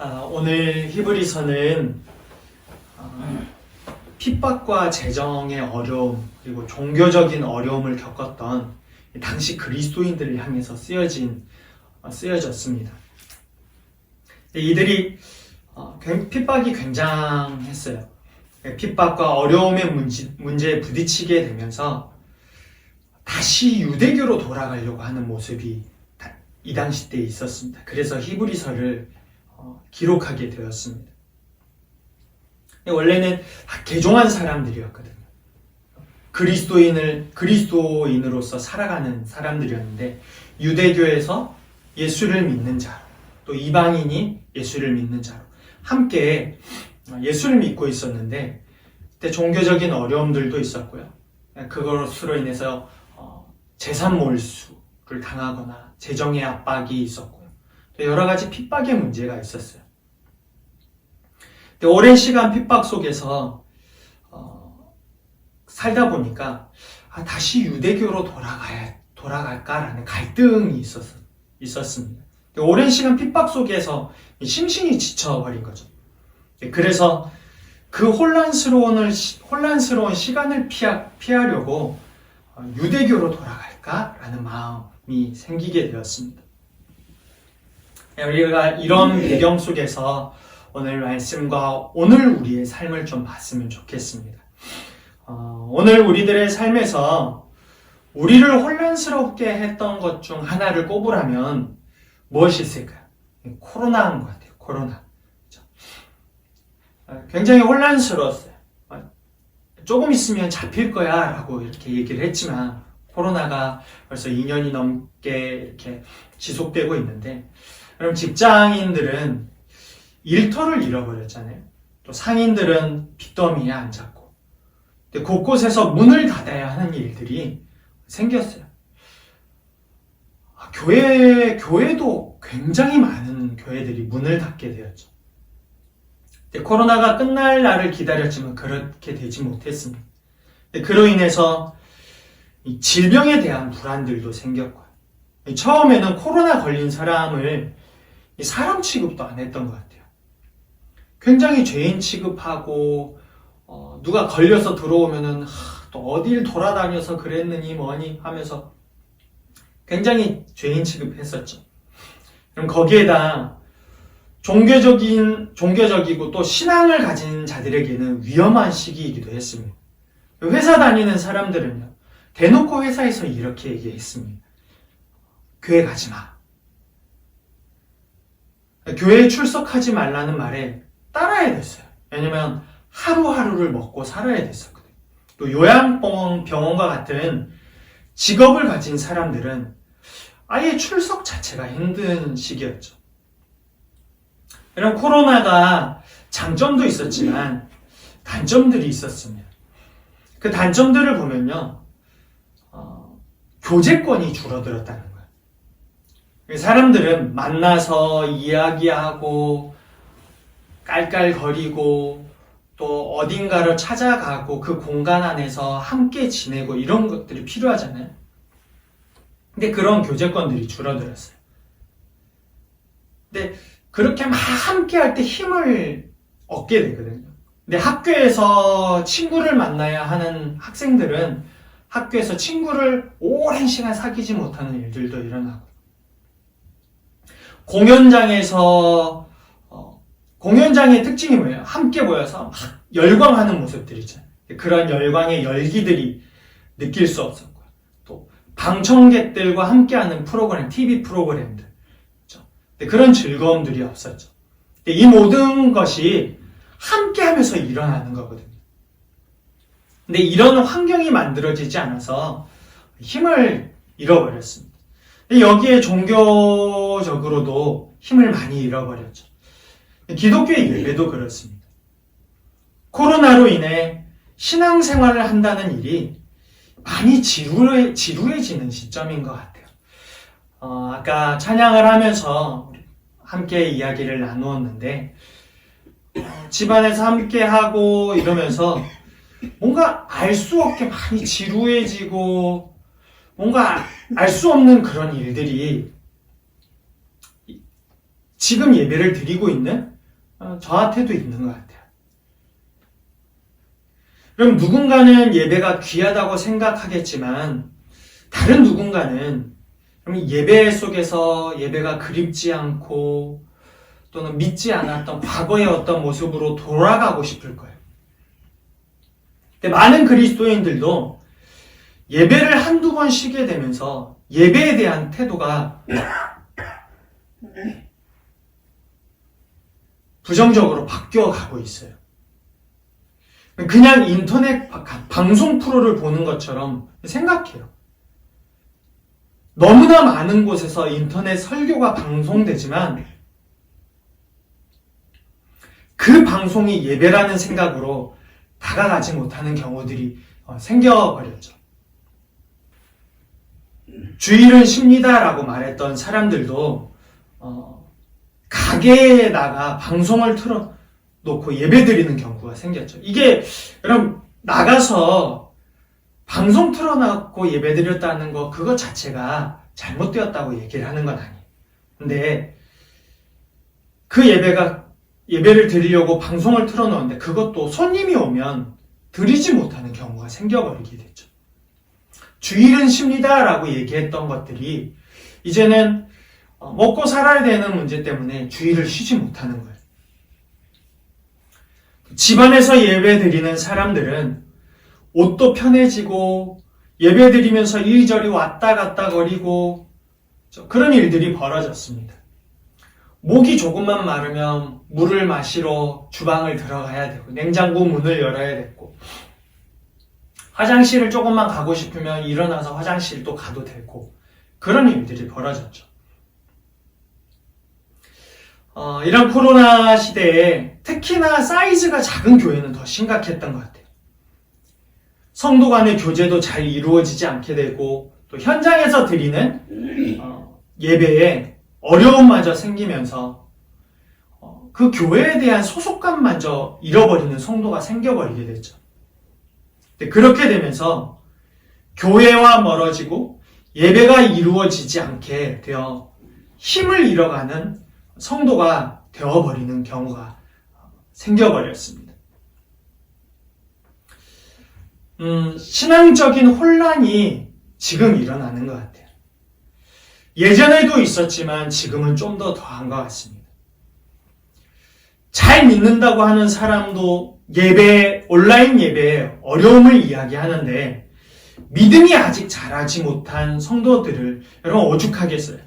오늘 히브리서는 핍박과 재정의 어려움 그리고 종교적인 어려움을 겪었던 당시 그리스도인들을 향해서 쓰여졌습니다. 이들이 핍박이 굉장했어요. 핍박과 어려움의 문제에 부딪히게 되면서 다시 유대교로 돌아가려고 하는 모습이 이 당시 때에 있었습니다. 그래서 히브리서를 기록하게 되었습니다. 원래는 개종한 사람들이었거든요. 그리스도인으로서 살아가는 사람들이었는데 유대교에서 예수를 믿는 자로 또 이방인이 예수를 믿는 자로 함께 예수를 믿고 있었는데 그때 종교적인 어려움들도 있었고요. 그것으로 인해서 재산 몰수를 당하거나 재정의 압박이 있었고요. 또 여러 가지 핍박의 문제가 있었어요. 오랜 시간 핍박 속에서 살다 보니까 다시 유대교로 돌아갈까라는 갈등이 있었습니다. 오랜 시간 핍박 속에서 심신이 지쳐버린 거죠. 그래서 그 혼란스러운 시간을 피하려고 유대교로 돌아갈까라는 마음이 생기게 되었습니다. 우리가 이런 배경 속에서 오늘 말씀과 오늘 우리의 삶을 좀 봤으면 좋겠습니다. 오늘 우리들의 삶에서 우리를 혼란스럽게 했던 것 중 하나를 꼽으라면 무엇이 있을까요? 코로나인 것 같아요. 코로나. 굉장히 혼란스러웠어요. 조금 있으면 잡힐 거야 라고 이렇게 얘기를 했지만 코로나가 벌써 2년이 넘게 이렇게 지속되고 있는데 그럼 직장인들은 일터를 잃어버렸잖아요. 또 상인들은 빚더미에 앉았고 곳곳에서 문을 닫아야 하는 일들이 생겼어요. 교회도 굉장히 많은 교회들이 문을 닫게 되었죠. 코로나가 끝날 날을 기다렸지만 그렇게 되지 못했습니다. 그로 인해서 질병에 대한 불안들도 생겼고요. 처음에는 코로나 걸린 사람을 사람 취급도 안 했던 것 같아요. 굉장히 죄인 취급하고 누가 걸려서 들어오면은 또 어딜 돌아다녀서 그랬느니 뭐니 하면서 굉장히 죄인 취급했었죠. 그럼 거기에다 종교적이고 또 신앙을 가진 자들에게는 위험한 시기이기도 했습니다. 회사 다니는 사람들은요, 대놓고 회사에서 이렇게 얘기했습니다. 교회 가지 마. 교회에 출석하지 말라는 말에 따라야 됐어요. 왜냐면 하루하루를 먹고 살아야 됐었거든요. 또 요양병원과 같은 직업을 가진 사람들은 아예 출석 자체가 힘든 시기였죠. 이런 코로나가 장점도 있었지만 단점들이 있었습니다. 그 단점들을 보면요, 교제권이 줄어들었다는 거예요. 사람들은 만나서 이야기하고 깔깔거리고 또 어딘가를 찾아가고 그 공간 안에서 함께 지내고 이런 것들이 필요하잖아요. 근데 그런 교제권들이 줄어들었어요. 근데 그렇게 막 함께 할 때 힘을 얻게 되거든요. 근데 학교에서 친구를 만나야 하는 학생들은 학교에서 친구를 오랜 시간 사귀지 못하는 일들도 일어나고 공연장의 특징이 뭐예요? 함께 모여서 막 열광하는 모습들이죠. 그런 열광의 열기들이 느낄 수 없었고요. 또 방청객들과 함께하는 프로그램, TV 프로그램들, 그렇죠? 그런 즐거움들이 없었죠. 이 모든 것이 함께하면서 일어나는 거거든요. 근데 이런 환경이 만들어지지 않아서 힘을 잃어버렸습니다. 여기에 종교적으로도 힘을 많이 잃어버렸죠. 기독교의 예배도 그렇습니다. 코로나로 인해 신앙생활을 한다는 일이 많이 지루해지는 시점인 것 같아요. 아까 찬양을 하면서 함께 이야기를 나누었는데 집안에서 함께 하고 이러면서 뭔가 알 수 없게 많이 지루해지고 뭔가 알 수 없는 그런 일들이 지금 예배를 드리고 있는 저한테도 있는 것 같아요. 그럼 누군가는 예배가 귀하다고 생각하겠지만 다른 누군가는 예배 속에서 예배가 그립지 않고 또는 믿지 않았던 과거의 어떤 모습으로 돌아가고 싶을 거예요. 근데 많은 그리스도인들도 예배를 한두 번 쉬게 되면서 예배에 대한 태도가 부정적으로 바뀌어가고 있어요. 그냥 인터넷 방송 프로를 보는 것처럼 생각해요. 너무나 많은 곳에서 인터넷 설교가 방송되지만 그 방송이 예배라는 생각으로 다가가지 못하는 경우들이 생겨버렸죠. 주일은 쉽니다라고 말했던 사람들도 가게에다가 방송을 틀어놓고 예배드리는 경우가 생겼죠. 이게 여러분 나가서 방송 틀어놓고 예배드렸다는 거 그것 자체가 잘못되었다고 얘기를 하는 건 아니에요. 근데 그 예배를 드리려고 방송을 틀어놓는데 그것도 손님이 오면 드리지 못하는 경우가 생겨버리게 됐죠. 주일은 쉽니다라고 얘기했던 것들이 이제는 먹고 살아야 되는 문제 때문에 주일을 쉬지 못하는 거예요. 집안에서 예배 드리는 사람들은 옷도 편해지고 예배 드리면서 이리저리 왔다 갔다 거리고 그런 일들이 벌어졌습니다. 목이 조금만 마르면 물을 마시러 주방을 들어가야 되고 냉장고 문을 열어야 됐고 화장실을 조금만 가고 싶으면 일어나서 화장실도 가도 되고 그런 일들이 벌어졌죠. 이런 코로나 시대에 특히나 사이즈가 작은 교회는 더 심각했던 것 같아요. 성도 간의 교제도 잘 이루어지지 않게 되고 또 현장에서 드리는 예배에 어려움마저 생기면서 그 교회에 대한 소속감마저 잃어버리는 성도가 생겨버리게 됐죠. 그렇게 되면서 교회와 멀어지고 예배가 이루어지지 않게 되어 힘을 잃어가는 성도가 되어버리는 경우가 생겨버렸습니다. 신앙적인 혼란이 지금 일어나는 것 같아요. 예전에도 있었지만 지금은 좀 더 더한 것 같습니다. 잘 믿는다고 하는 사람도 온라인 예배에 어려움을 이야기하는데 믿음이 아직 자라지 못한 성도들을 여러분 오죽하겠어요.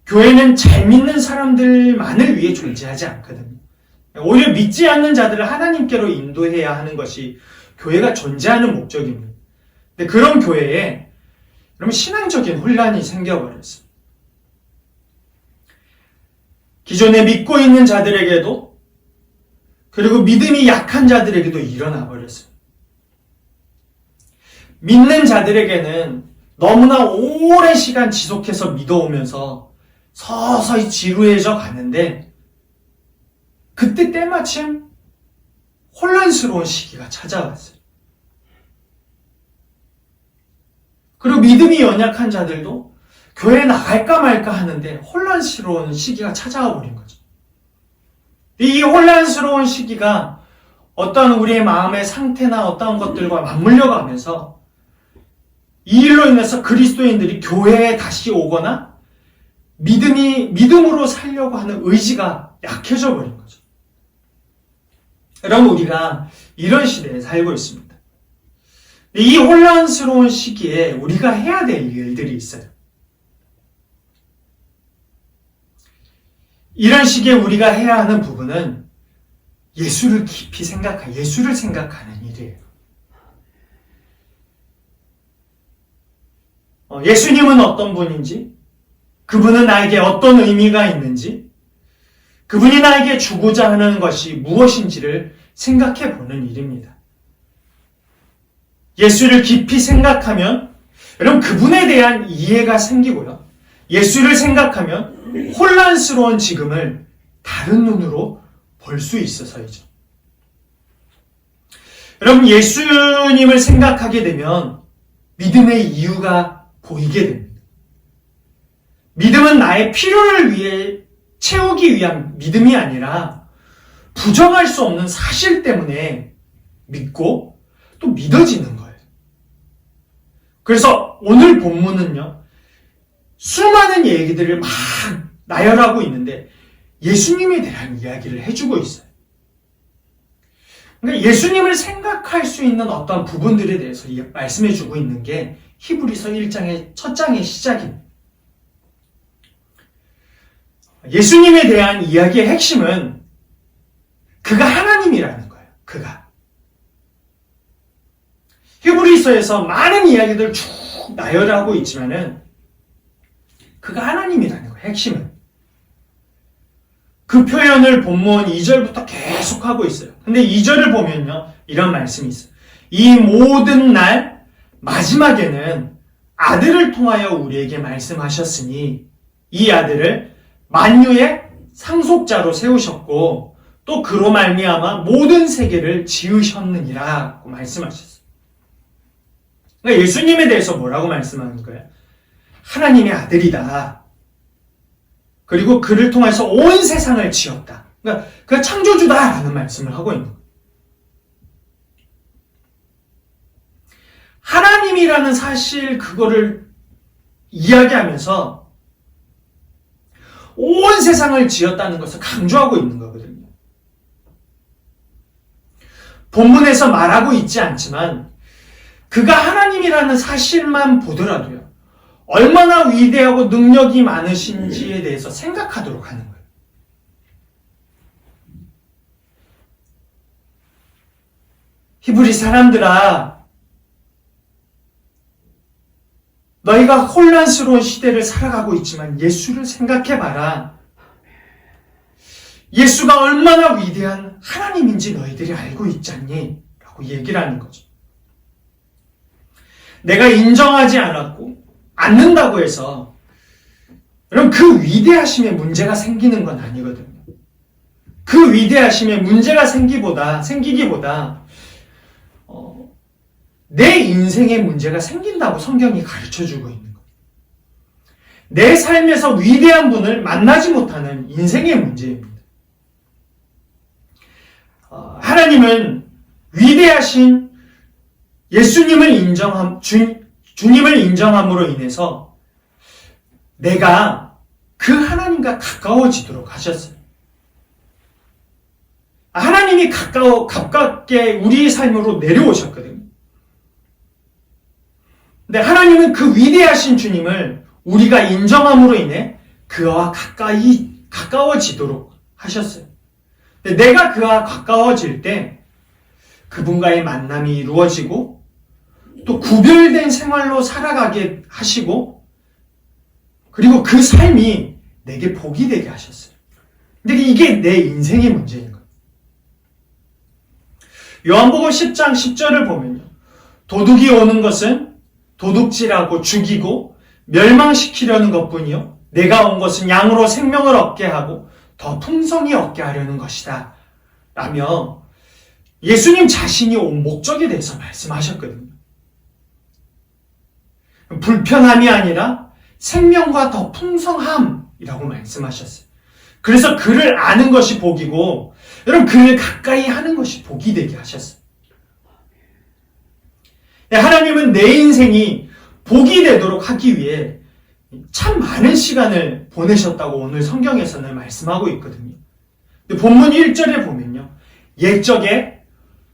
교회는 잘 믿는 사람들만을 위해 존재하지 않거든요. 오히려 믿지 않는 자들을 하나님께로 인도해야 하는 것이 교회가 존재하는 목적입니다. 근데 그런 교회에 그러면 신앙적인 혼란이 생겨버렸어요. 기존에 믿고 있는 자들에게도 그리고 믿음이 약한 자들에게도 일어나 버렸어요. 믿는 자들에게는 너무나 오랜 시간 지속해서 믿어오면서 서서히 지루해져 가는데 그때 때마침 혼란스러운 시기가 찾아왔어요. 그리고 믿음이 연약한 자들도 교회에 나갈까 말까 하는데 혼란스러운 시기가 찾아와 버린 거죠. 이 혼란스러운 시기가 어떤 우리의 마음의 상태나 어떤 것들과 맞물려 가면서 이 일로 인해서 그리스도인들이 교회에 다시 오거나 믿음으로 살려고 하는 의지가 약해져 버린 거죠. 여러분, 우리가 이런 시대에 살고 있습니다. 이 혼란스러운 시기에 우리가 해야 될 일들이 있어요. 이런 시기에 우리가 해야 하는 부분은 예수를 깊이 예수를 생각하는 일이에요. 예수님은 어떤 분인지, 그분은 나에게 어떤 의미가 있는지, 그분이 나에게 주고자 하는 것이 무엇인지를 생각해 보는 일입니다. 예수를 깊이 생각하면 여러분 그분에 대한 이해가 생기고요. 예수를 생각하면 혼란스러운 지금을 다른 눈으로 볼 수 있어서이죠. 여러분, 예수님을 생각하게 되면 믿음의 이유가 보이게 됩니다. 믿음은 나의 필요를 위해 채우기 위한 믿음이 아니라 부정할 수 없는 사실 때문에 믿고 또 믿어지는 거예요. 그래서 오늘 본문은요, 수많은 얘기들을 막 나열하고 있는데 예수님에 대한 이야기를 해주고 있어요. 그러니까 예수님을 생각할 수 있는 어떤 부분들에 대해서 말씀해주고 있는 게 히브리서 1장의 첫 장의 시작입니다. 예수님에 대한 이야기의 핵심은 그가 하나님이라는 거예요. 그가. 히브리서에서 많은 이야기들 쭉 나열하고 있지만은 그가 하나님이라는 거예요. 핵심은. 그 표현을 본문 2절부터 계속 하고 있어요. 근데 2절을 보면요, 이런 말씀이 있어요. 이 모든 날 마지막에는 아들을 통하여 우리에게 말씀하셨으니 이 아들을 만유의 상속자로 세우셨고 또 그로 말미암아 모든 세계를 지으셨느니라고 말씀하셨어요. 그러니까 예수님에 대해서 뭐라고 말씀하는 거예요? 하나님의 아들이다. 그리고 그를 통해서 온 세상을 지었다. 그러니까 그가 창조주다라는 말씀을 하고 있는 거예요. 하나님이라는 사실 그거를 이야기하면서 온 세상을 지었다는 것을 강조하고 있는 거거든요. 본문에서 말하고 있지 않지만 그가 하나님이라는 사실만 보더라도요, 얼마나 위대하고 능력이 많으신지에 대해서 생각하도록 하는 거예요. 히브리 사람들아, 너희가 혼란스러운 시대를 살아가고 있지만 예수를 생각해봐라. 예수가 얼마나 위대한 하나님인지 너희들이 알고 있지 않니? 라고 얘기를 하는 거죠. 내가 인정하지 않는다고 해서 그럼 그 위대하심에 문제가 생기는 건 아니거든요. 그 위대하심에 문제가 생기기보다 내 인생에 문제가 생긴다고 성경이 가르쳐주고 있는 거예요. 내 삶에서 위대한 분을 만나지 못하는 인생의 문제입니다. 하나님은 위대하신 예수님을 주님을 인정함으로 인해서 내가 그 하나님과 가까워지도록 하셨어요. 하나님이 가깝게 우리 삶으로 내려오셨거든요. 근데 하나님은 그 위대하신 주님을 우리가 인정함으로 인해 그와 가까워지도록 하셨어요. 근데 내가 그와 가까워질 때 그분과의 만남이 이루어지고 또 구별된 생활로 살아가게 하시고 그리고 그 삶이 내게 복이 되게 하셨어요. 근데 이게 내 인생의 문제인 거예요. 요한복음 10장 10절을 보면요, 도둑이 오는 것은 도둑질하고 죽이고 멸망시키려는 것뿐이요 내가 온 것은 양으로 생명을 얻게 하고 더 풍성히 얻게 하려는 것이다 라며 예수님 자신이 온 목적에 대해서 말씀하셨거든요. 불편함이 아니라 생명과 더 풍성함이라고 말씀하셨어요. 그래서 그를 아는 것이 복이고 여러분 그를 가까이 하는 것이 복이 되게 하셨어요. 하나님은 내 인생이 복이 되도록 하기 위해 참 많은 시간을 보내셨다고 오늘 성경에서는 말씀하고 있거든요. 본문 1절에 보면요, 옛적에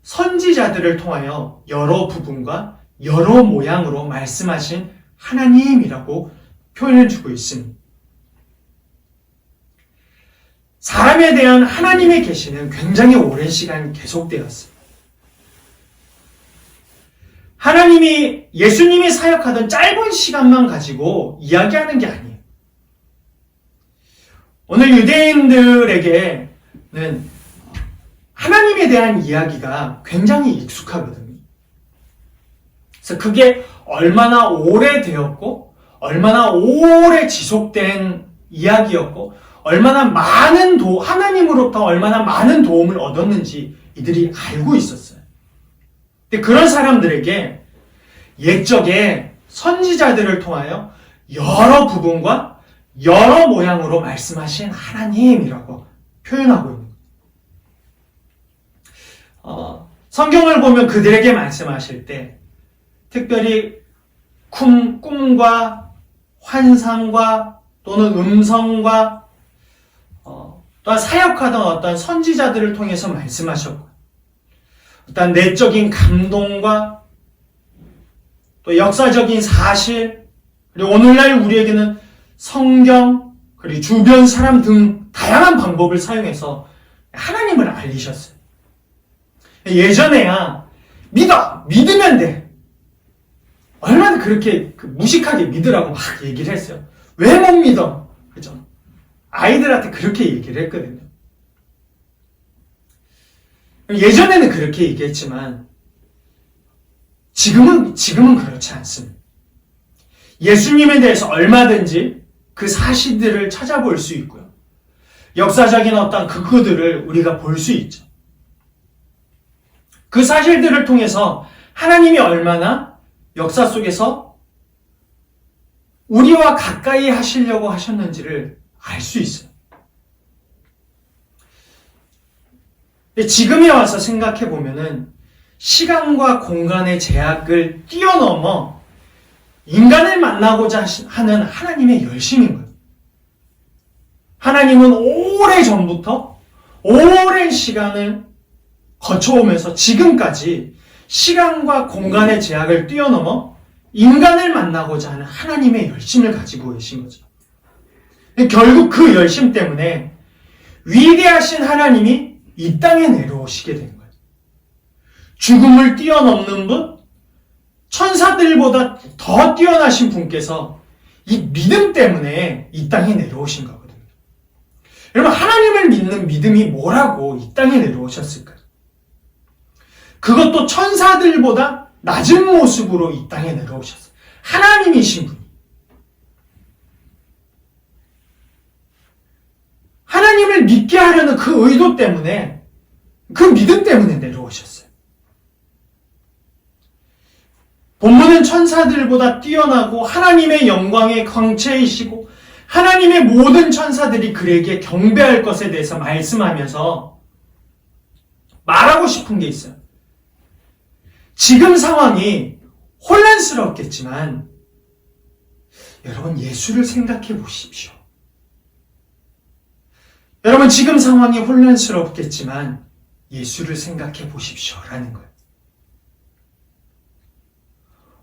선지자들을 통하여 여러 부분과 여러 모양으로 말씀하신 하나님이라고 표현을 주고 있습니다. 사람에 대한 하나님의 계시는 굉장히 오랜 시간 계속되었습니다. 하나님이 예수님이 사역하던 짧은 시간만 가지고 이야기하는 게 아니에요. 오늘 유대인들에게는 하나님에 대한 이야기가 굉장히 익숙하거든요. 그래서 그게 얼마나 오래되었고 얼마나 오래 지속된 이야기였고 얼마나 많은 하나님으로부터 얼마나 많은 도움을 얻었는지 이들이 알고 있었어요. 근데 그런 사람들에게 옛적에 선지자들을 통하여 여러 부분과 여러 모양으로 말씀하신 하나님이라고 표현하고 있는 거예요. 성경을 보면 그들에게 말씀하실 때 특별히 꿈과 환상과 또는 음성과 또한 사역하던 어떤 선지자들을 통해서 말씀하셨고 어떤 내적인 감동과 또 역사적인 사실 그리고 오늘날 우리에게는 성경 그리고 주변 사람 등 다양한 방법을 사용해서 하나님을 알리셨어요. 예전에야 믿으면 돼. 얼마나 그렇게 무식하게 믿으라고 막 얘기를 했어요. 왜 못 믿어? 그죠? 아이들한테 그렇게 얘기를 했거든요. 예전에는 그렇게 얘기했지만 지금은 그렇지 않습니다. 예수님에 대해서 얼마든지 그 사실들을 찾아볼 수 있고요. 역사적인 어떤 그들을 우리가 볼 수 있죠. 그 사실들을 통해서 하나님이 얼마나 역사 속에서 우리와 가까이 하시려고 하셨는지를 알 수 있어요. 근데 지금에 와서 생각해 보면은 시간과 공간의 제약을 뛰어넘어 인간을 만나고자 하는 하나님의 열심인 거예요. 하나님은 오래전부터 오랜 시간을 거쳐오면서 지금까지 시간과 공간의 제약을 뛰어넘어 인간을 만나고자 하는 하나님의 열심을 가지고 계신 거죠. 결국 그 열심 때문에 위대하신 하나님이 이 땅에 내려오시게 된 거예요. 죽음을 뛰어넘는 분, 천사들보다 더 뛰어나신 분께서 이 믿음 때문에 이 땅에 내려오신 거거든요. 여러분, 하나님을 믿는 믿음이 뭐라고 이 땅에 내려오셨을까요? 그것도 천사들보다 낮은 모습으로 이 땅에 내려오셨어요. 하나님이신 분이. 하나님을 믿게 하려는 그 의도 때문에, 그 믿음 때문에 내려오셨어요. 본문은 천사들보다 뛰어나고 하나님의 영광의 광채이시고 하나님의 모든 천사들이 그에게 경배할 것에 대해서 말씀하면서 말하고 싶은 게 있어요. 지금 상황이 혼란스럽겠지만 여러분 예수를 생각해 보십시오. 여러분 지금 상황이 혼란스럽겠지만 예수를 생각해 보십시오라는 거예요.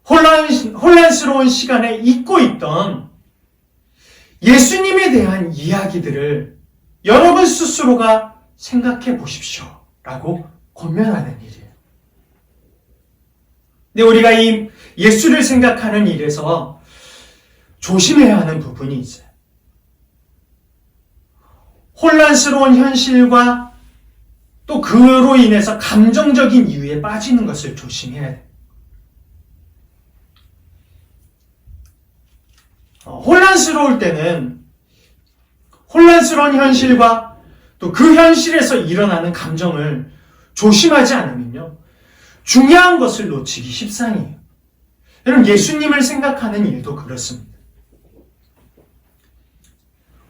혼란스러운 시간에 잊고 있던 예수님에 대한 이야기들을 여러분 스스로가 생각해 보십시오라고 권면하는 일이에요. 근데 우리가 이 예수를 생각하는 일에서 조심해야 하는 부분이 있어요. 혼란스러운 현실과 또 그로 인해서 감정적인 이유에 빠지는 것을 조심해야 돼요. 혼란스러울 때는 혼란스러운 현실과 또 그 현실에서 일어나는 감정을 조심하지 않으면요. 중요한 것을 놓치기 십상이에요. 여러분 예수님을 생각하는 일도 그렇습니다.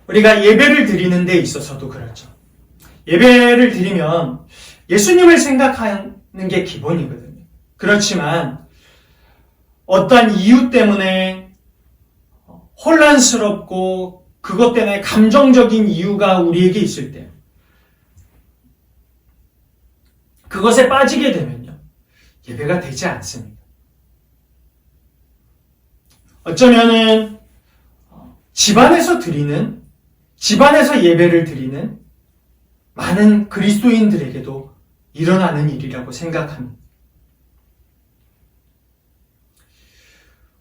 우리가 예배를 드리는 데 있어서도 그렇죠. 예배를 드리면 예수님을 생각하는 게 기본이거든요. 그렇지만 어떠한 이유 때문에 혼란스럽고 그것 때문에 감정적인 이유가 우리에게 있을 때 그것에 빠지게 되면요. 예배가 되지 않습니다. 어쩌면은 집안에서 예배를 드리는 많은 그리스도인들에게도 일어나는 일이라고 생각합니다.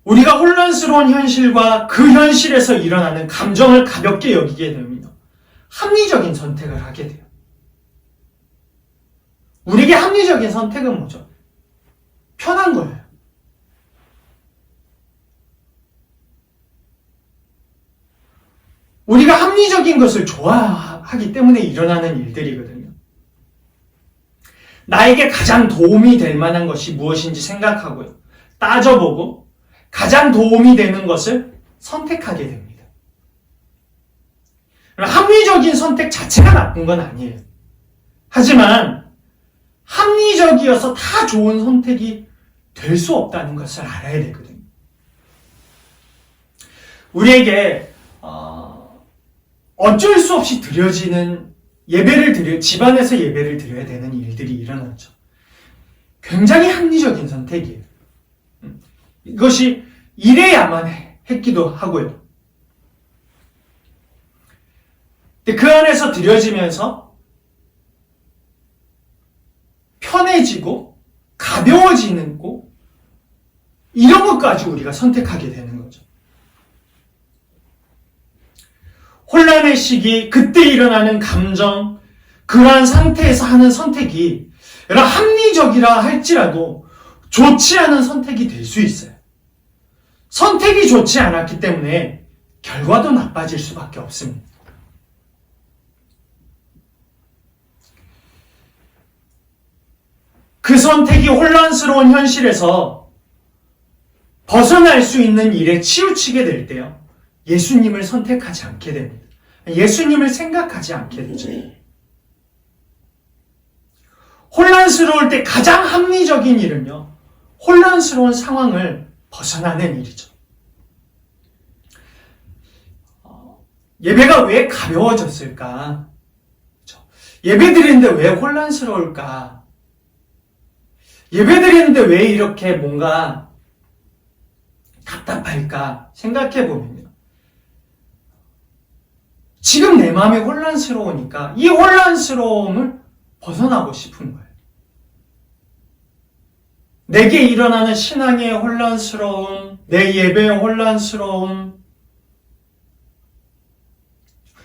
우리가 혼란스러운 현실과 그 현실에서 일어나는 감정을 가볍게 여기게 되면요. 합리적인 선택을 하게 돼요. 우리에게 합리적인 선택은 뭐죠? 편한 거예요. 우리가 합리적인 것을 좋아하기 때문에 일어나는 일들이거든요. 나에게 가장 도움이 될 만한 것이 무엇인지 생각하고요. 따져보고 가장 도움이 되는 것을 선택하게 됩니다. 합리적인 선택 자체가 나쁜 건 아니에요. 하지만 합리적이어서 다 좋은 선택이 될 수 없다는 것을 알아야 되거든요. 우리에게 어쩔 수 없이 드려지는 집안에서 예배를 드려야 되는 일들이 일어났죠. 굉장히 합리적인 선택이에요. 이것이 이래야만 했기도 하고요. 근데 그 안에서 드려지면서 편해지고 가벼워지는 거 이런 것까지 우리가 선택하게 되는 거죠. 혼란의 시기, 그때 일어나는 감정, 그러한 상태에서 하는 선택이 여러분 합리적이라 할지라도 좋지 않은 선택이 될 수 있어요. 선택이 좋지 않았기 때문에 결과도 나빠질 수밖에 없습니다. 그 선택이 혼란스러운 현실에서 벗어날 수 있는 일에 치우치게 될 때요. 예수님을 선택하지 않게 됩니다. 예수님을 생각하지 않게 되죠. 혼란스러울 때 가장 합리적인 일은요. 혼란스러운 상황을 벗어나는 일이죠. 예배가 왜 가벼워졌을까? 예배 드리는데 왜 혼란스러울까? 예배 드리는데 왜 이렇게 뭔가 답답할까? 생각해 보면요. 지금 내 마음이 혼란스러우니까 이 혼란스러움을 벗어나고 싶은 거예요. 내게 일어나는 신앙의 혼란스러움, 내 예배의 혼란스러움,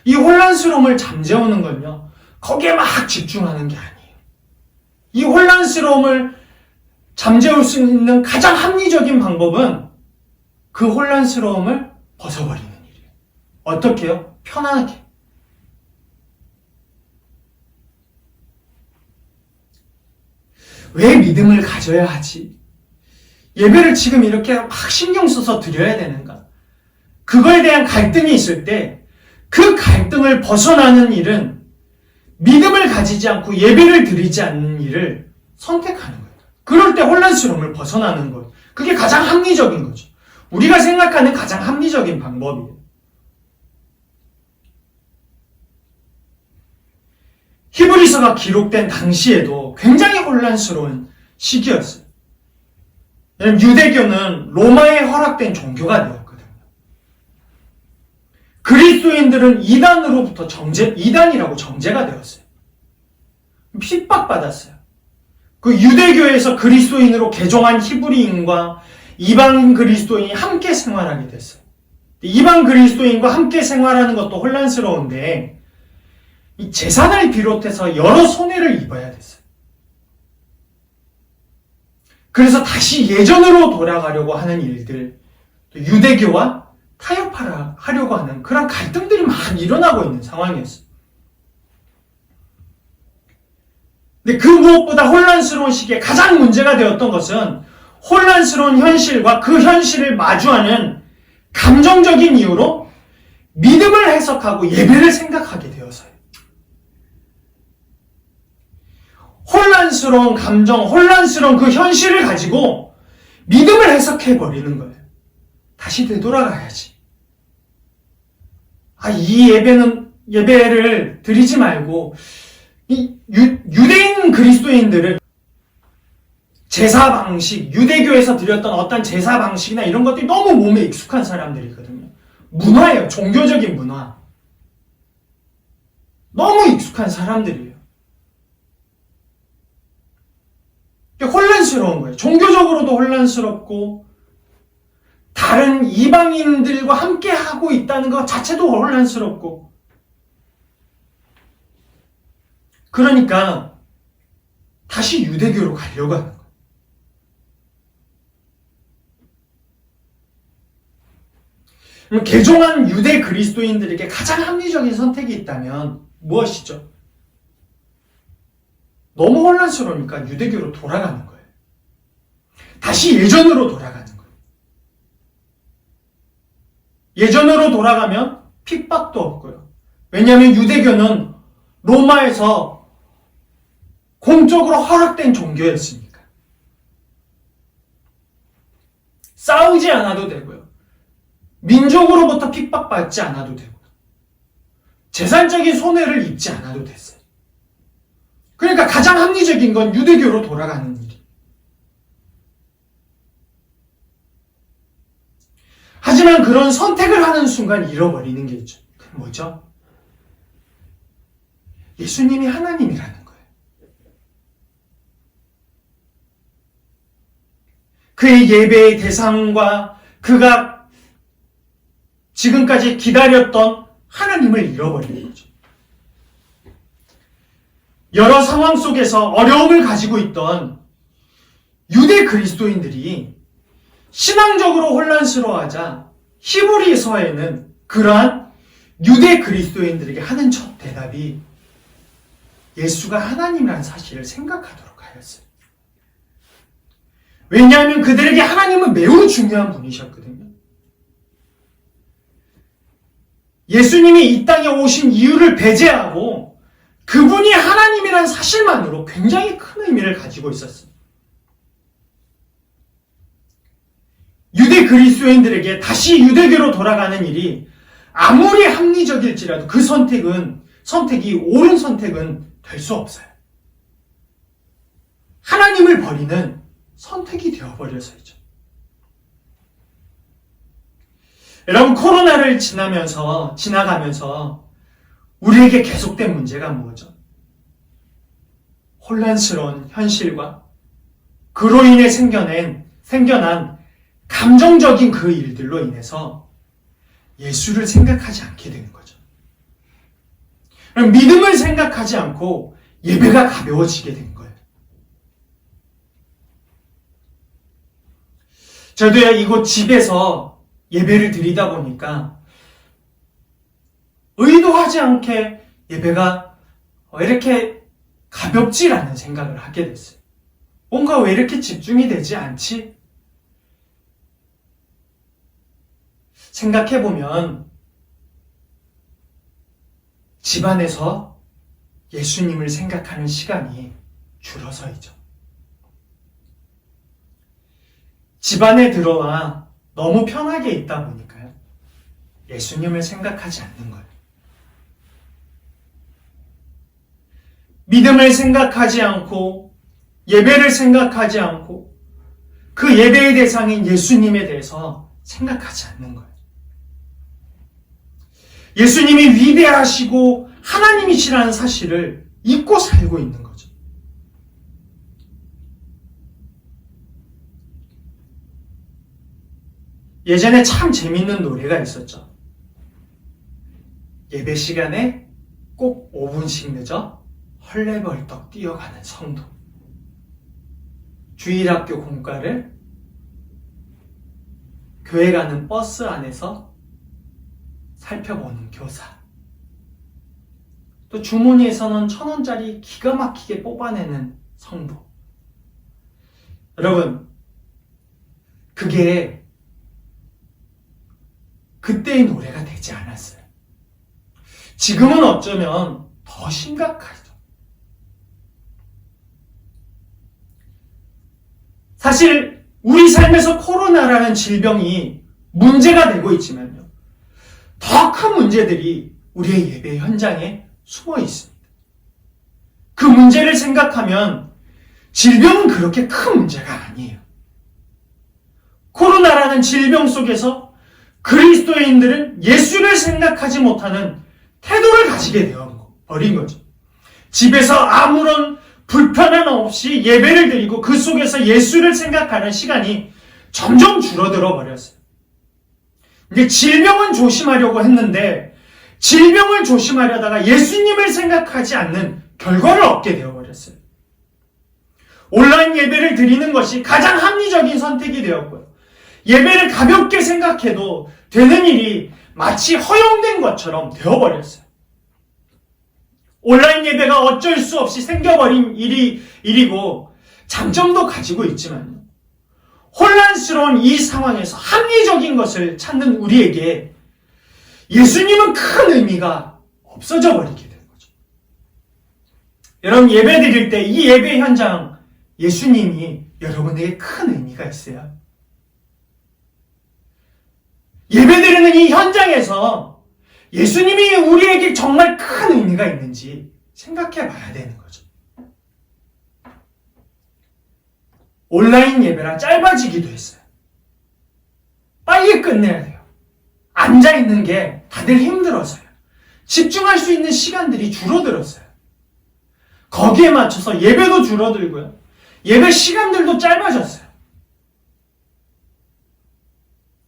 이 혼란스러움을 잠재우는 건요, 거기에 막 집중하는 게 아니에요. 이 혼란스러움을 잠재울 수 있는 가장 합리적인 방법은 그 혼란스러움을 벗어버리는 일이에요. 어떻게 해요? 편안하게. 왜 믿음을 가져야 하지? 예배를 지금 이렇게 막 신경 써서 드려야 되는가? 그거에 대한 갈등이 있을 때 그 갈등을 벗어나는 일은 믿음을 가지지 않고 예배를 드리지 않는 일을 선택하는 거예요. 그럴 때 혼란스러움을 벗어나는 거예요. 그게 가장 합리적인 거죠. 우리가 생각하는 가장 합리적인 방법이에요. 히브리서가 기록된 당시에도 굉장히 혼란스러운 시기였어요. 왜냐하면 유대교는 로마에 허락된 종교가 되었거든요. 그리스도인들은 이단으로부터 이단이라고 정죄가 되었어요. 핍박받았어요. 그 유대교에서 그리스도인으로 개종한 히브리인과 이방 그리스도인이 함께 생활하게 됐어요. 이방 그리스도인과 함께 생활하는 것도 혼란스러운데 이 재산을 비롯해서 여러 손해를 입어야 됐어요. 그래서 다시 예전으로 돌아가려고 하는 일들, 유대교와 타협하려고 하는 그런 갈등들이 막 일어나고 있는 상황이었어요. 근데 그 무엇보다 혼란스러운 시기에 가장 문제가 되었던 것은 혼란스러운 현실과 그 현실을 마주하는 감정적인 이유로 믿음을 해석하고 예배를 생각하게 되어서요. 혼란스러운 감정, 혼란스러운 그 현실을 가지고 믿음을 해석해버리는 거예요. 다시 되돌아가야지. 이 예배를 드리지 말고, 이 유대인 그리스도인들은 제사 방식, 유대교에서 드렸던 어떤 제사 방식이나 이런 것들이 너무 몸에 익숙한 사람들이거든요. 문화예요. 종교적인 문화. 너무 익숙한 사람들이에요. 혼란스러운 거예요. 종교적으로도 혼란스럽고 다른 이방인들과 함께 하고 있다는 것 자체도 혼란스럽고 그러니까 다시 유대교로 가려고 하는 거예요. 개종한 유대 그리스도인들에게 가장 합리적인 선택이 있다면 무엇이죠? 너무 혼란스러우니까 유대교로 돌아가는 거예요. 다시 예전으로 돌아가는 거예요. 예전으로 돌아가면 핍박도 없고요. 왜냐하면 유대교는 로마에서 공적으로 허락된 종교였으니까. 싸우지 않아도 되고요. 민족으로부터 핍박받지 않아도 되고요. 재산적인 손해를 입지 않아도 됐어요. 그러니까 가장 합리적인 건 유대교로 돌아가는 일이. 하지만 그런 선택을 하는 순간 잃어버리는 게 있죠. 그게 뭐죠? 예수님이 하나님이라는 거예요. 그의 예배의 대상과 그가 지금까지 기다렸던 하나님을 잃어버리는 거죠. 여러 상황 속에서 어려움을 가지고 있던 유대 그리스도인들이 신앙적으로 혼란스러워하자 히브리서에는 그러한 유대 그리스도인들에게 하는 첫 대답이 예수가 하나님이라는 사실을 생각하도록 하였어요. 왜냐하면 그들에게 하나님은 매우 중요한 분이셨거든요. 예수님이 이 땅에 오신 이유를 배제하고 그분이 하나님이라는 사실만으로 굉장히 큰 의미를 가지고 있었어요. 유대 그리스도인들에게 다시 유대교로 돌아가는 일이 아무리 합리적일지라도 그 선택이 옳은 선택은 될 수 없어요. 하나님을 버리는 선택이 되어버려서이죠. 여러분, 코로나를 지나가면서 우리에게 계속된 문제가 뭐죠? 혼란스러운 현실과 그로 인해 생겨난 감정적인 그 일들로 인해서 예수를 생각하지 않게 되는 거죠. 믿음을 생각하지 않고 예배가 가벼워지게 된 거예요. 저도요, 이곳 집에서 예배를 드리다 보니까 의도하지 않게 예배가 왜 이렇게 가볍지라는 생각을 하게 됐어요. 뭔가 왜 이렇게 집중이 되지 않지? 생각해보면 집안에서 예수님을 생각하는 시간이 줄어서이죠. 집안에 들어와 너무 편하게 있다 보니까요. 예수님을 생각하지 않는 거예요. 믿음을 생각하지 않고 예배를 생각하지 않고 그 예배의 대상인 예수님에 대해서 생각하지 않는 거예요. 예수님이 위대하시고 하나님이시라는 사실을 잊고 살고 있는 거죠. 예전에 참 재밌는 노래가 있었죠. 예배 시간에 꼭 5분씩 늦어 헐레벌떡 뛰어가는 성도. 주일학교 공과를 교회 가는 버스 안에서 살펴보는 교사. 또 주머니에서는 1,000원짜리 기가 막히게 뽑아내는 성도. 여러분, 그게 그때의 노래가 되지 않았어요. 지금은 어쩌면 더 심각하죠. 사실 우리 삶에서 코로나라는 질병이 문제가 되고 있지만요. 더 큰 문제들이 우리의 예배 현장에 숨어 있습니다. 그 문제를 생각하면 질병은 그렇게 큰 문제가 아니에요. 코로나라는 질병 속에서 그리스도인들은 예수를 생각하지 못하는 태도를 가지게 되어버린 거죠. 집에서 아무런 불편함 없이 예배를 드리고 그 속에서 예수를 생각하는 시간이 점점 줄어들어 버렸어요. 이제 질병은 조심하려고 했는데 질병을 조심하려다가 예수님을 생각하지 않는 결과를 얻게 되어버렸어요. 온라인 예배를 드리는 것이 가장 합리적인 선택이 되었고요. 예배를 가볍게 생각해도 되는 일이 마치 허용된 것처럼 되어버렸어요. 온라인 예배가 어쩔 수 없이 생겨버린 일이고 장점도 가지고 있지만요. 혼란스러운 이 상황에서 합리적인 것을 찾는 우리에게 예수님은 큰 의미가 없어져 버리게 되는 거죠. 여러분, 예배 드릴 때 이 예배 현장 예수님이 여러분에게 큰 의미가 있어요. 예배 드리는 이 현장에서 예수님이 우리에게 정말 큰 의미가 있는지 생각해 봐야 되는 거죠. 온라인 예배라 짧아지기도 했어요. 빨리 끝내야 돼요. 앉아있는 게 다들 힘들어서요. 집중할 수 있는 시간들이 줄어들었어요. 거기에 맞춰서 예배도 줄어들고요. 예배 시간들도 짧아졌어요.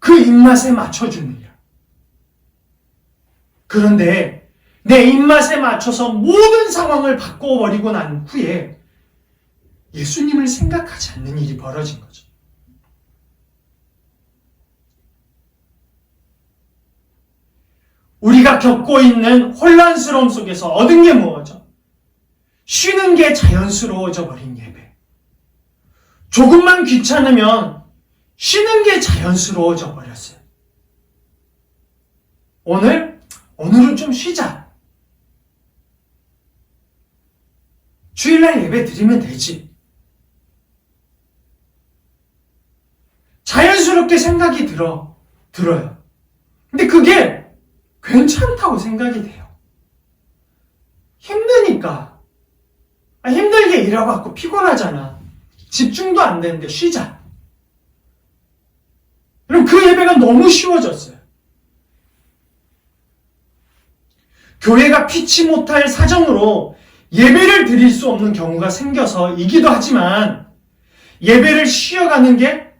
그 입맛에 맞춰주는 일. 그런데 내 입맛에 맞춰서 모든 상황을 바꿔버리고 난 후에 예수님을 생각하지 않는 일이 벌어진 거죠. 우리가 겪고 있는 혼란스러움 속에서 얻은 게 뭐죠? 쉬는 게 자연스러워져 버린 예배. 조금만 귀찮으면 쉬는 게 자연스러워져 버렸어요. 오늘은 좀 쉬자. 주일날 예배 드리면 되지. 자연스럽게 생각이 들어요. 근데 그게 괜찮다고 생각이 돼요. 힘드니까. 힘들게 일해갖고 피곤하잖아. 집중도 안 되는데 쉬자. 그럼 그 예배가 너무 쉬워졌어요. 교회가 피치 못할 사정으로 예배를 드릴 수 없는 경우가 생겨서이기도 하지만 예배를 쉬어가는 게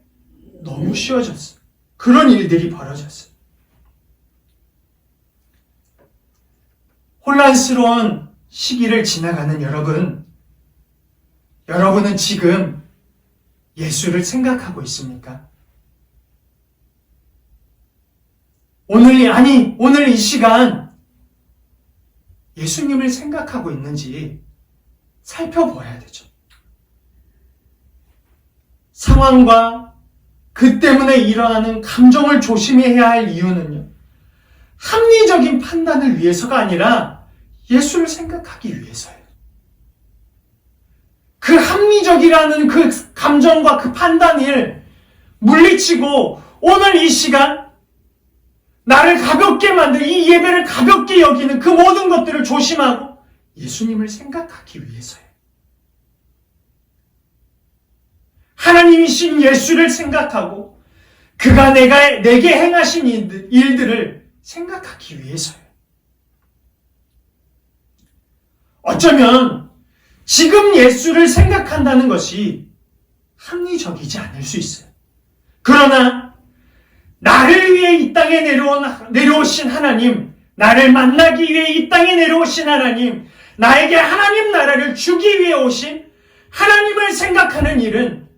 너무 쉬워졌어요. 그런 일들이 벌어졌어요. 혼란스러운 시기를 지나가는 여러분은 지금 예수를 생각하고 있습니까? 오늘 이 시간 예수님을 생각하고 있는지 살펴봐야 되죠. 상황과 그 때문에 일어나는 감정을 조심해야 할 이유는요, 합리적인 판단을 위해서가 아니라 예수를 생각하기 위해서예요. 그 합리적이라는 그 감정과 그 판단을 물리치고 오늘 이 시간 나를 가볍게 만든 이 예배를 가볍게 여기는 그 모든 것들을 조심하고 예수님을 생각하기 위해서예요. 하나님이신 예수를 생각하고 그가 내게 행하신 일들을 생각하기 위해서예요. 어쩌면 지금 예수를 생각한다는 것이 합리적이지 않을 수 있어요. 그러나 나를 위해 이 땅에 내려오신 하나님, 나를 만나기 위해 이 땅에 내려오신 하나님, 나에게 하나님 나라를 주기 위해 오신 하나님을 생각하는 일은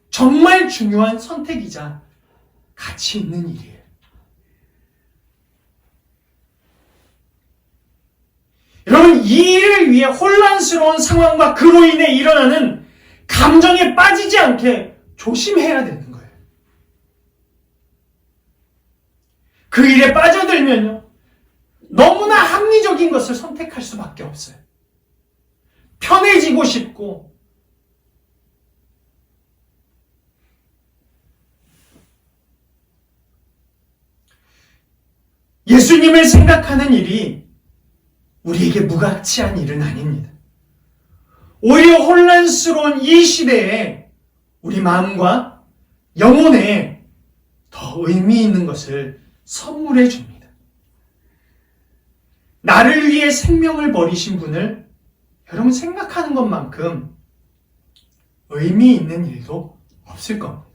정말 중요한 선택이자 가치 있는 일이에요. 여러분, 이 일을 위해 혼란스러운 상황과 그로 인해 일어나는 감정에 빠지지 않게 조심해야 되는 거예요. 그 일에 빠져들면요, 너무나 합리적인 것을 선택할 수밖에 없어요. 편해지고 싶고, 예수님을 생각하는 일이 우리에게 무가치한 일은 아닙니다. 오히려 혼란스러운 이 시대에 우리 마음과 영혼에 더 의미 있는 것을 선물해 줍니다. 나를 위해 생명을 버리신 분을 여러분 생각하는 것만큼 의미 있는 일도 없을 겁니다.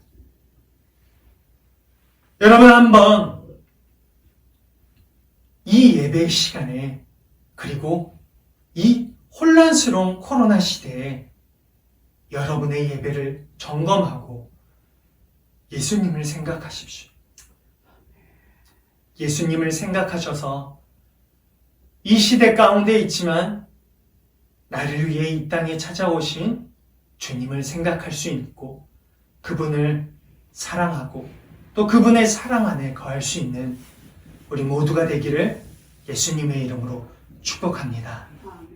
여러분, 한번 이 예배 시간에, 그리고 이 혼란스러운 코로나 시대에 여러분의 예배를 점검하고 예수님을 생각하십시오. 예수님을 생각하셔서 이 시대 가운데 있지만 나를 위해 이 땅에 찾아오신 주님을 생각할 수 있고 그분을 사랑하고 또 그분의 사랑 안에 거할 수 있는 우리 모두가 되기를 예수님의 이름으로 축복합니다. 아멘.